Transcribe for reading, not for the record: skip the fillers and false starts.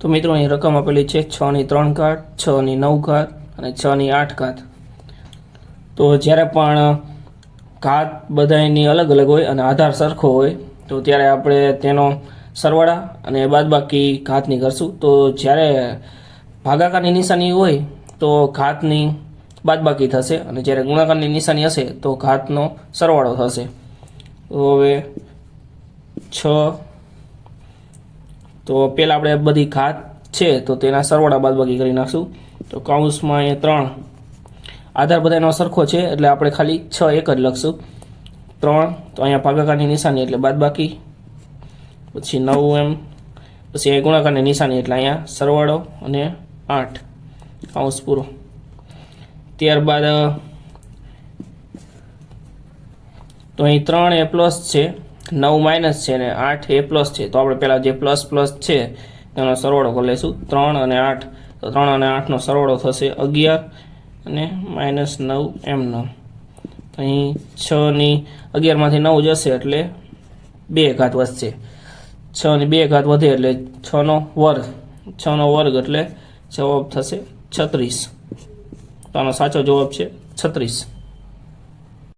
તો મિત્રો અહીં રકમ આપેલી છે 6 ની 3 ઘાત, 6 ની 9 ઘાત અને 6 ની 8 ઘાત. તો જ્યારે પણ ઘાત બધાની અલગ અલગ હોય અને આધાર સરખો હોય તો ત્યારે આપણે તેનો સરવાળા અને બાદબાકી ઘાતની કરશું. તો જ્યારે ભાગાકારની નિશાની હોય તો ઘાતની બાદબાકી થશે અને જ્યારે ગુણાકારની નિશાની હશે તો ઘાતનો સરવાળો થશે. તો હવે 6, તો પહેલાં આપણે બધી ઘાત છે તો તેના સરવાળા બાદબાકી કરી નાખશું. તો કૌંસમાં અહીંયા 3, આધાર બધાનો સરખો છે એટલે આપણે ખાલી 6 એક જ લખશું. 3 તો અહીંયા ભાગાકારની નિશાની એટલે બાદબાકી, પછી 9 એમ, પછી અહીંયા ગુણાકારની નિશાની એટલે અહીંયા સરવાળો અને 8 કૌંસ પૂરો. ત્યારબાદ તો અહીં 3 એ પ્લસ છે, 9 માઇનસ છે અને 8 એ પ્લસ છે. તો આપણે પહેલાં જે પ્લસ પ્લસ છે તેનો સરવાળો કરી લઈશું. 3 અને 8, તો 3 અને 8નો સરવાળો થશે 11 અને -9 એમ9. અહીં 6 ની 11માંથી 9 જશે એટલે 2 ઘાત વધશે. 6 ની 2 ઘાત વધે એટલે 6નો વર્ગ, 6નો વર્ગ એટલે જવાબ થશે 36. તો આનો સાચો જવાબ છે 36.